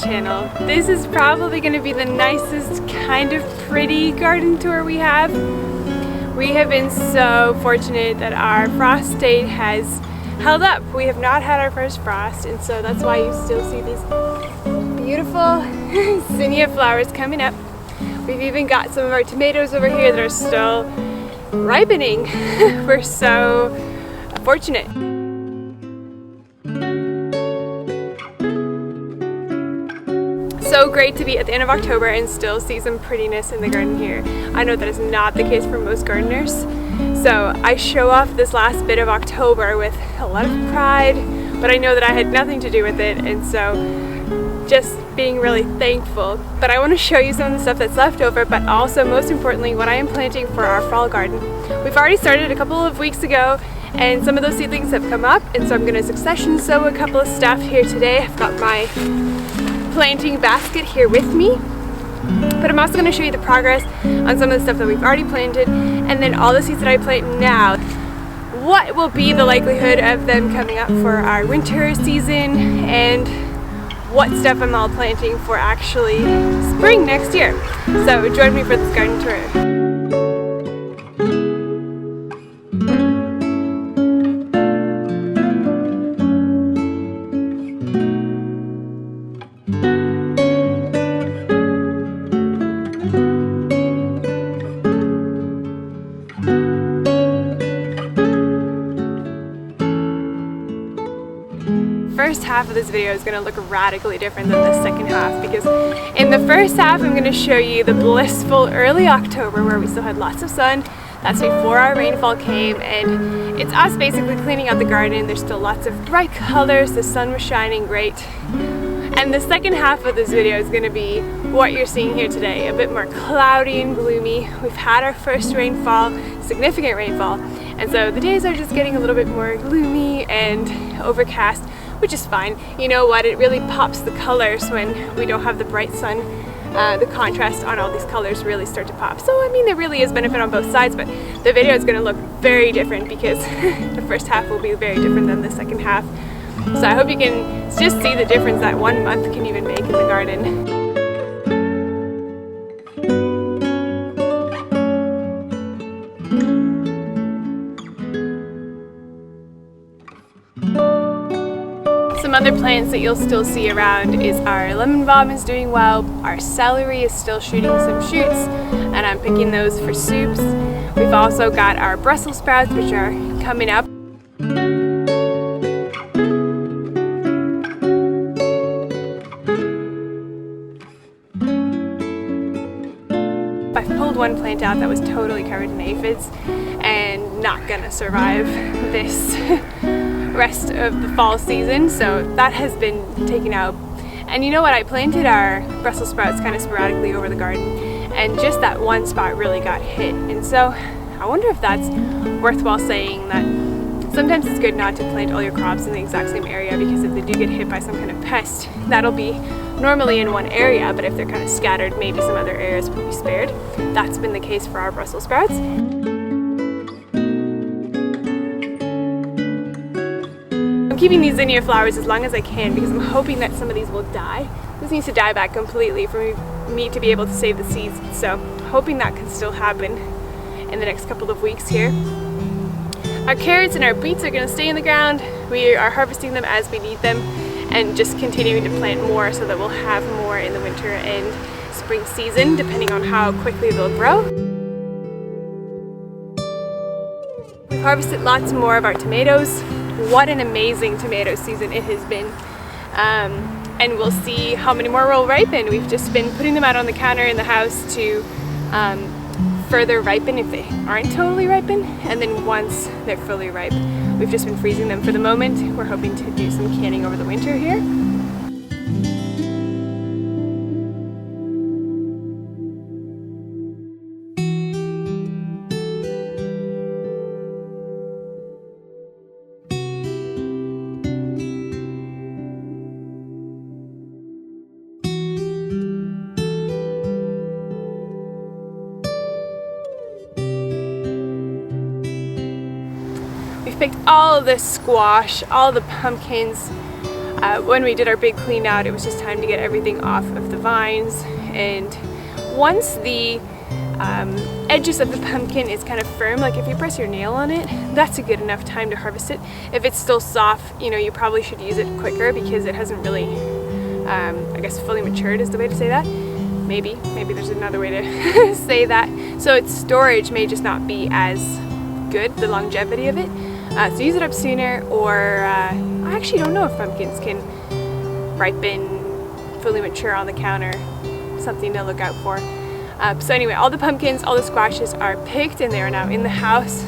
channel. This is probably going to be the nicest kind of pretty garden tour we have. We have been so fortunate that our frost date has held up. We have not had our first frost, and so that's why you still see these beautiful zinnia flowers coming up. We've even got some of our tomatoes over here that are still ripening. We're so fortunate. So great to be at the end of October and still see some prettiness in the garden here. I know that is not the case for most gardeners. So I show off this last bit of October with a lot of pride, but I know that I had nothing to do with it, and so just being really thankful. But I want to show you some of the stuff that's left over, but also most importantly what I am planting for our fall garden. We've already started a couple of weeks ago, and some of those seedlings have come up, and so I'm going to succession sow a couple of stuff here today. I've got my planting basket here with me, but I'm also going to show you the progress on some of the stuff that we've already planted, and then all the seeds that I plant now. What will be the likelihood of them coming up for our winter season, and what stuff I'm all planting for actually spring next year. So join me for this garden tour. First half of this video is going to look radically different than the second half, because in the first half I'm going to show you the blissful early October where we still had lots of sun. That's before our rainfall came, and it's us basically cleaning out the garden. There's still lots of bright colors, the sun was shining great. And the second half of this video is going to be what you're seeing here today, a bit more cloudy and gloomy. We've had our first rainfall, significant rainfall, and so the days are just getting a little bit more gloomy and overcast, which is fine. You know what, it really pops the colors when we don't have the bright sun. The contrast on all these colors really start to pop. So I mean, there really is benefit on both sides, but the video is going to look very different because the first half will be very different than the second half. So I hope you can just see the difference that 1 month can even make in the garden. Some other plants that you'll still see around is our lemon balm is doing well, our celery is still shooting some shoots, and I'm picking those for soups. We've also got our Brussels sprouts, which are coming up. I pulled one plant out that was totally covered in aphids and not gonna survive this rest of the fall season, so that has been taken out. And you know what, I planted our Brussels sprouts kind of sporadically over the garden, and just that one spot really got hit, and so I wonder if that's worthwhile saying that sometimes it's good not to plant all your crops in the exact same area, because if they do get hit by some kind of pest, that'll be normally in one area, but if they're kind of scattered, maybe some other areas will be spared. That's been the case for our Brussels sprouts. I'm keeping these zinnia flowers as long as I can because I'm hoping that some of these will die. This needs to die back completely for me to be able to save the seeds, so hoping that can still happen in the next couple of weeks here. Our carrots and our beets are going to stay in the ground. We are harvesting them as we need them and just continuing to plant more so that we'll have more in the winter and spring season, depending on how quickly they'll grow. We've harvested lots more of our tomatoes. What an amazing tomato season it has been. And we'll see how many more will ripen. We've just been putting them out on the counter in the house to further ripen if they aren't totally ripen, and then once they're fully ripe, we've just been freezing them for the moment. We're hoping to do some canning over the winter here. We've picked all of the squash, all the pumpkins, when we did our big clean out, it was just time to get everything off of the vines. And once the edges of the pumpkin is kind of firm, like if you press your nail on it, that's a good enough time to harvest it. If it's still soft, you know, you probably should use it quicker because it hasn't really, I guess, fully matured is the way to say that. Maybe there's another way to say that. So its storage may just not be as good, the longevity of it. So use it up sooner, or I actually don't know if pumpkins can ripen, fully mature on the counter. Something to look out for. So anyway, all the pumpkins, all the squashes are picked and they are now in the house.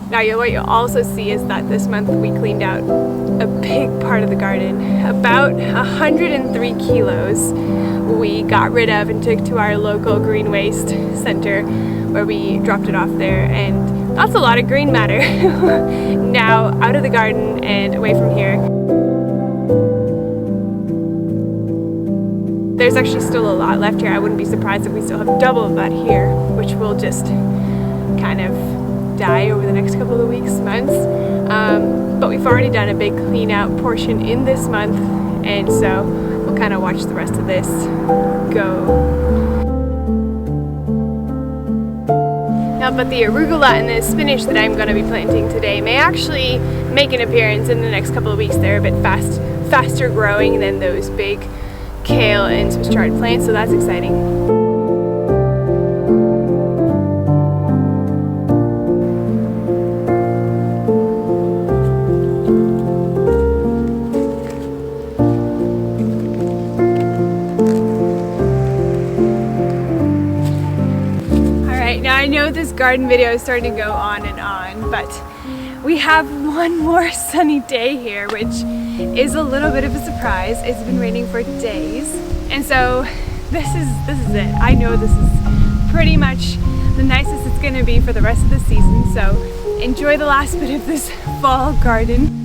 Now what you'll also see is that this month we cleaned out a big part of the garden. About 103 kilos we got rid of and took to our local green waste center where we dropped it off there, and that's a lot of green matter now out of the garden and away from here. There's actually still a lot left here. I wouldn't be surprised if we still have double of that here, which will just kind of die over the next couple of weeks, months. But we've already done a big clean out portion in this month, and so we'll kind of watch the rest of this go. Now, but the arugula and the spinach that I'm going to be planting today may actually make an appearance in the next couple of weeks. They're a bit faster growing than those big kale and Swiss chard plants, so that's exciting. I know this garden video is starting to go on and on, but we have one more sunny day here, which is a little bit of a surprise. It's been raining for days, and so this is it. I know this is pretty much the nicest it's going to be for the rest of the season, so enjoy the last bit of this fall garden.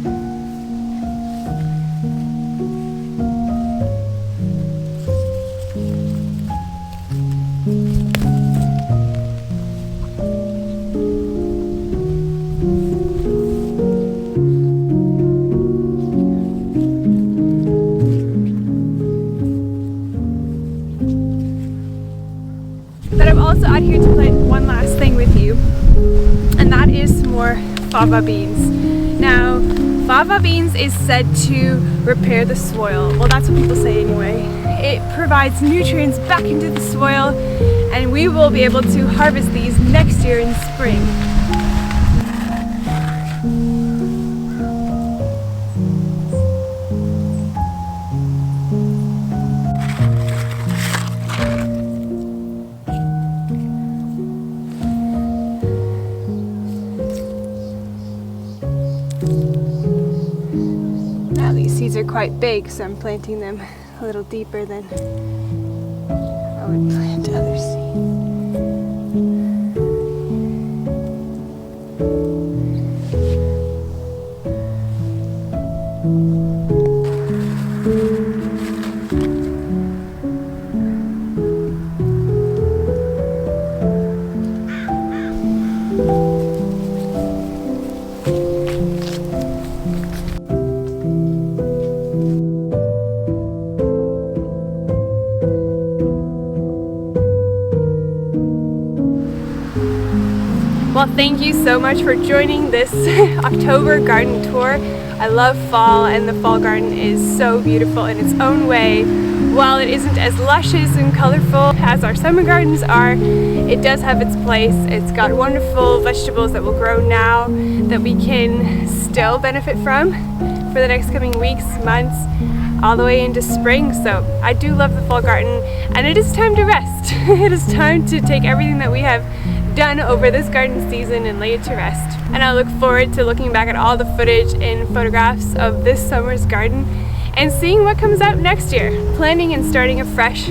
But I'm also out here to plant one last thing with you, and that is some more fava beans. Now, fava beans is said to repair the soil. Well, that's what people say anyway. It provides nutrients back into the soil, and we will be able to harvest these next year in spring. Now these seeds are quite big, so I'm planting them a little deeper than I would plant other seeds. thank you so much for joining this October garden tour. I love fall, and the fall garden is so beautiful in its own way. While it isn't as luscious and colorful as our summer gardens are, it does have its place. It's got wonderful vegetables that will grow now that we can still benefit from for the next coming weeks, months, all the way into spring. So I do love the fall garden, and it is time to rest. It is time to take everything that we have done over this garden season and lay it to rest. And I look forward to looking back at all the footage and photographs of this summer's garden and seeing what comes out next year, planning and starting afresh,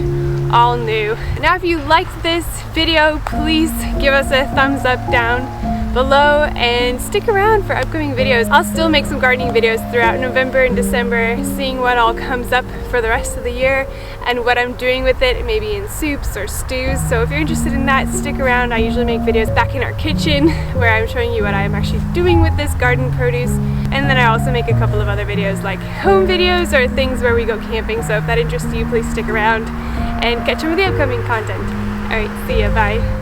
all new. Now if you liked this video, please give us a thumbs up down below and stick around for upcoming videos. I'll still make some gardening videos throughout November and December, seeing what all comes up for the rest of the year and what I'm doing with it, maybe in soups or stews. So if you're interested in that, stick around. I usually make videos back in our kitchen where I'm showing you what I'm actually doing with this garden produce. And then I also make a couple of other videos like home videos or things where we go camping. So if that interests you, please stick around and catch some of the upcoming content. Alright, see ya, bye.